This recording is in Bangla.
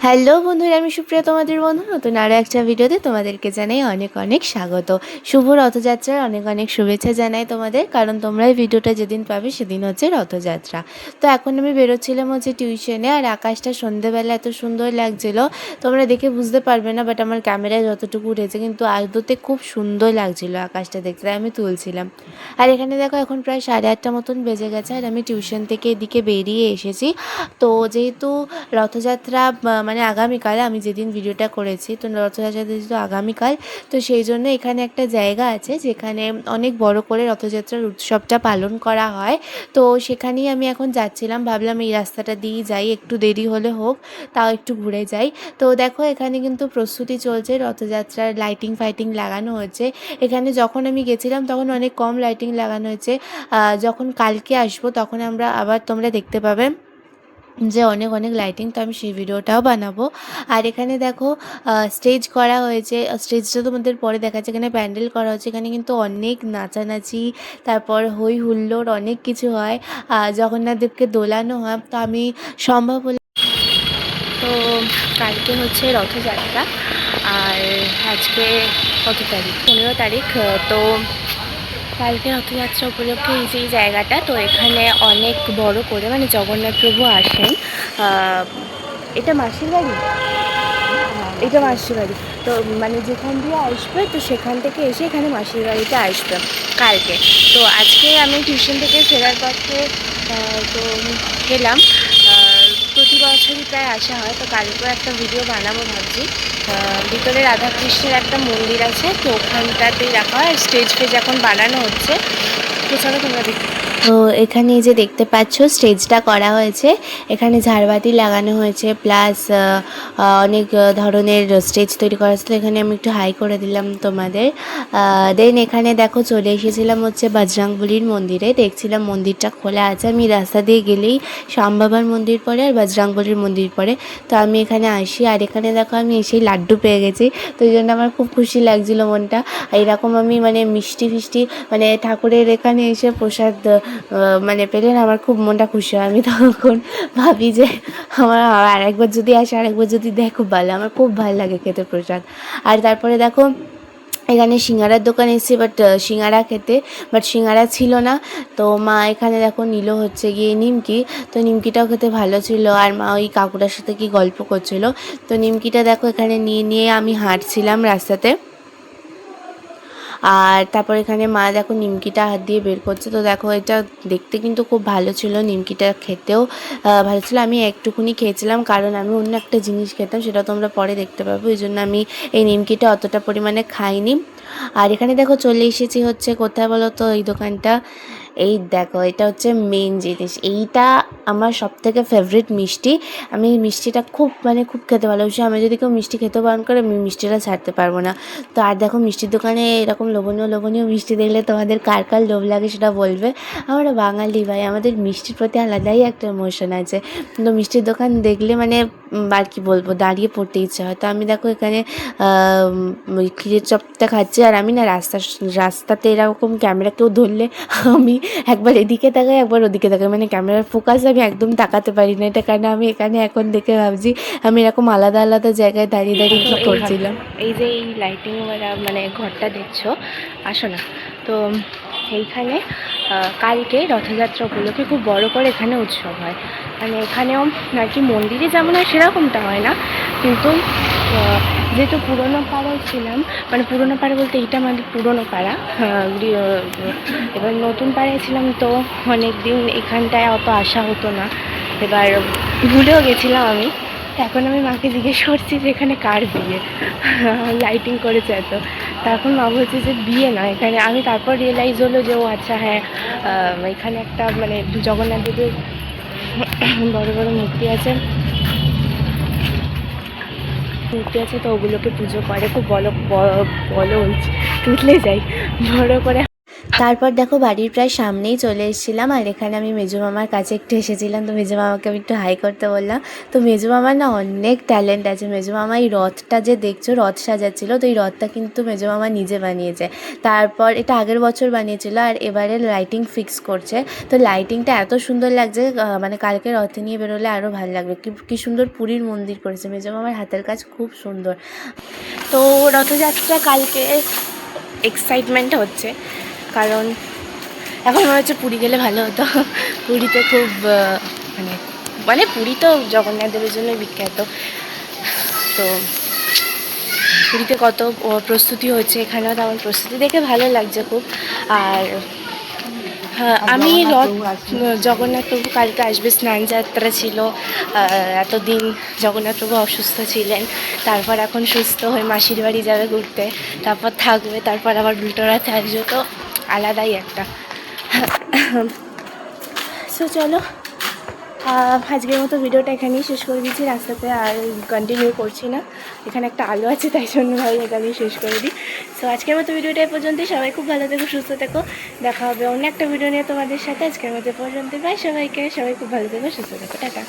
হ্যালো বন্ধুরা, আমি সুপ্রিয়া, তোমাদের বন্ধু। নতুন আরও একটা ভিডিওতে তোমাদেরকে জানাই অনেক অনেক স্বাগত। শুভ রথযাত্রার অনেক অনেক শুভেচ্ছা জানাই তোমাদের, কারণ তোমরা এই ভিডিওটা যেদিন পাবে সেদিন হচ্ছে রথযাত্রা। তো এখন আমি বেরোচ্ছিলাম হচ্ছে টিউশনে, আর আকাশটা সন্ধেবেলা এত সুন্দর লাগছিল, তোমরা দেখে বুঝতে পারবে না, বাট আমার ক্যামেরায় যতটুকু উঠেছে কিন্তু আদতে খুব সুন্দর লাগছিল আকাশটা দেখতে, তাই আমি তুলছিলাম। আর এখানে দেখো এখন প্রায় 8:30 মতন বেজে গেছে, আর আমি টিউশন থেকে এদিকে বেরিয়ে এসেছি। তো যেহেতু রথযাত্রা মানে আগামীকাল, আমি যেদিন ভিডিওটা করেছি তো রথযাত্রা যেহেতু আগামীকাল, তো সেই জন্য এখানে একটা জায়গা আছে যেখানে অনেক বড় করে রথযাত্রার উৎসবটা পালন করা হয়। তো সেখানেই আমি এখন যাচ্ছিলাম, ভাবলাম এই রাস্তাটা দিয়েই যাই, একটু দেরি হলে হোক, তাও একটু ঘুরে যাই। তো দেখো এখানে কিন্তু প্রস্তুতি চলছে, রথযাত্রার লাইটিং ফাইটিং লাগানো হচ্ছে। এখানে যখন আমি গেছিলাম তখন অনেক কম লাইটিং লাগানো হয়েছে, যখন কালকে আসবো তখন আমরা আবার তোমরা দেখতে পাবে যে অনেক অনেক লাইটিং, তো আমি সেই ভিডিওটাও বানাবো। আর এখানে দেখো স্টেজ করা হয়েছে, স্টেজটা তোমাদের পরে দেখাচ্ছে। এখানে প্যান্ডেল করা হচ্ছে, এখানে কিন্তু অনেক নাচানাচি, তারপর হই হুল্লোড় অনেক কিছু হয়। জগন্নাথ দেবকে দোলানো হয়। তো আমি সম্ভব হলে, তো কালকে হচ্ছে রথযাত্রা, আর আজকে কত তারিখ, 15 তারিখ। তো কালকে রথযাত্রা উপলক্ষে এই যে জায়গাটা, তো এখানে অনেক বড় করে মানে জগন্নাথ প্রভু আসেন। এটা মাসির বাড়ি, এটা মাসির বাড়ি। তো মানে যেখান দিয়ে আসবে তো সেখান থেকে এসে এখানে মাসির বাড়িতে আসবে কালকে। তো আজকে আমি টিউশন থেকে ফেরার পথে তো গেলাম, প্রতি বছরই প্রায় আসা হয়, তো কালকেও একটা ভিডিও বানাবো ভাবছি। ভিতরে রাধাকৃষ্ণের একটা মন্দির আছে, তো ওখানটাতেই রাখা হয়। স্টেজ ফেজ এখন বানানো হচ্ছে, তো চলো তোমরা দেখতে। তো এখানে যে দেখতে পাচ্ছ স্টেজটা করা হয়েছে, এখানে ঝাড়বাতি লাগানো হয়েছে, প্লাস অনেক ধরনের স্টেজ তৈরি করা হয়েছে। তো এখানে আমি একটু হাই করে দিলাম তোমাদের। দেন এখানে দেখো চলে এসেছিলাম হচ্ছে বজরংবলির মন্দিরে, দেখছিলাম মন্দিরটা খোলা আছে। আমি রাস্তা দিয়ে গেলেই শ্যাম বাবার মন্দির পড়ে আর বজরংবলির মন্দির পড়ে, তো আমি এখানে আসি। আর এখানে দেখো আমি এসেই লাড্ডু পেয়ে গেছি, তো এই জন্য আমার খুব খুশি লাগছিলো মনটা। এইরকম আমি মানে মিষ্টি ফিষ্টি মানে ঠাকুরের এখানে এসে প্রসাদ মানে পেলে না আমার খুব মনটা খুশি হয়। আমি তখন ভাবি যে আমার আরেকবার যদি আসে, আরেকবার যদি দেয় খুব ভালো, আমার খুব ভালো লাগে খেতে প্রসাদ। আর তারপরে দেখো এখানে সিঙ্গারার দোকান এসেছি, বাট সিঙ্গারা খেতে, বাট সিঙ্গারা ছিল না। তো মা এখানে দেখো নিল হচ্ছে গিয়ে নিমকি, তো নিমকিটাও খেতে ভালো ছিল। আর মা ওই কাকুটার সাথে কি গল্প করছিল, তো নিমকিটা দেখো এখানে নিয়ে নিয়ে আমি হাঁটছিলাম রাস্তাতে। আর তারপর এখানে মা দেখো নিমকিটা হাত দিয়ে বের করছে, তো দেখো এটা দেখতে কিন্তু খুব ভালো ছিল, নিমকিটা খেতেও ভালো ছিল। আমি একটুকুনি খেয়েছিলাম, কারণ আমি অন্য একটা জিনিস খেতাম, সেটা তোমরা পরে দেখতে পাবো, এই জন্য আমি এই নিমকিটা অতটা পরিমাণে খাইনি। আর এখানে দেখো চলে এসেছি হচ্ছে কোথায় বলো তো, এই দোকানটা, এই দেখো এটা হচ্ছে মেন জিনিস, এইটা আমার সবথেকে ফেভারিট মিষ্টি। আমি মিষ্টিটা খুব মানে খুব খেতে ভালোবাসি। আমি যদি কেউ মিষ্টি খেতে বারণ করে আমি মিষ্টিটা ছাড়তে পারবো না। তো আর দেখো মিষ্টির দোকানে এরকম লোভনীয় লোভনীয় মিষ্টি দেখলে তোমাদের কার কার লোভ লাগে সেটা বলবে। আমরা বাঙালি ভাই, আমাদের মিষ্টির প্রতি আলাদাই একটা ইমোশন আছে। তো মিষ্টির দোকান দেখলে মানে আর কি বলবো, দাঁড়িয়ে পড়তে ইচ্ছা হয়। তো আমি দেখো এখানে ক্ষীরের চপটা খাচ্ছি, আর আমি না রাস্তাতে এরকম ক্যামেরা কেউ ধরলে আমি একবার এদিকে তাকাই একবার ওদিকে তাকাই, মানে ক্যামেরার ফোকাস আমি একদম তাকাতে পারি না। এটা কারণ আমি এখানে এখন দেখে ভাবছি আমি এরকম আলাদা আলাদা জায়গায় দাঁড়িয়ে দাঁড়িয়ে কী করছিলাম। এই যে এই লাইটিং মানে ঘরটা দেখছো, আসো না। তো এইখানে কালকে রথযাত্রা উপলক্ষে খুব বড় করে এখানে উৎসব হয়, মানে এখানেও আর কি মন্দিরে যেমন হয় সেরকমটা হয় না, কিন্তু যেহেতু পুরোনো পাড়ায় ছিলাম, মানে পুরোনো পাড়া বলতে এইটা আমাদের পুরোনো পাড়া, এবার নতুন পাড়ায় ছিলাম, তো অনেক দিন এখানটায় অত আসা হতো না, এবার ভুলেও গেছিলাম আমি। এখন আমি মাকে জিজ্ঞেস করছি যে এখানে কার বিয়ে, লাইটিং করেছে এত, তখন মা বলছে যে বিয়ে না এখানে। আমি তারপর রিয়েলাইজ হলো যে ও আচ্ছা হ্যাঁ, এখানে একটা মানে জগন্নাথ দেবের বড় বড় মূর্তি আছে, তো ওগুলোকে পুজো করে খুব বলো বলো তুললে যাই বড় করে। তারপর দেখো বাড়ির প্রায় সামনেই চলে এসেছিলাম, আর এখানে আমি মেজো মামার কাছে একটু এসেছিলাম। তো মেজো মামাকে আমি একটু হাই করতে বললাম। তো মেজো মামার না অনেক ট্যালেন্ট আছে। মেজো মামা এই রথটা যে দেখছো, রথ সাজাচ্ছিল, তো এই রথটা কিন্তু মেজো মামা নিজে বানিয়েছে। তারপর এটা আগের বছর বানিয়েছিল, আর এবারে লাইটিং ফিক্স করছে। তো লাইটিংটা এত সুন্দর লাগছে, মানে কালকে রথে নিয়ে বেরোলে আরও ভালো লাগবে। কি সুন্দর পুরীর মন্দির করেছে। মেজো মামার হাতের কাজ খুব সুন্দর। তো রথযাত্রা কালকে এক্সাইটমেন্ট হচ্ছে, কারণ এখন মনে হচ্ছে পুরী গেলে ভালো হতো। পুরীতে খুব মানে মানে পুরী তো জগন্নাথ দেবের জন্য বিখ্যাত। তো পুরীতে কত প্রস্তুতি হচ্ছে, এখানেও তেমন প্রস্তুতি দেখে ভালো লাগছে খুব। আর হ্যাঁ, আমি জগন্নাথ প্রভু কালকে আসবে, স্নান যাত্রা ছিল। এতদিন জগন্নাথ প্রভু অসুস্থ ছিলেন, তারপর এখন সুস্থ হয়ে মাসির বাড়ি যাবে ঘুরতে, তারপর থাকবে, তারপর আবার উল্টো রাতে আসবে। তো আলাদাই একটা। সো চলো, আজকের মতো ভিডিওটা এখানেই শেষ করে দিচ্ছি। রাস্তাতে আর কন্টিনিউ করছি না, এখানে একটা আলো আছে তাই জন্য ভাই এখানেই শেষ করে দিই। সো আজকের মতো ভিডিওটা এ পর্যন্তই। সবাই খুব ভালো থেকো, সুস্থ থেকো। দেখা হবে অন্য একটা ভিডিও নিয়ে তোমাদের সাথে। আজকের মতো পর্যন্ত বাই সবাইকে। সবাই খুব ভালো থেকো, সুস্থ থেকো, টাটা।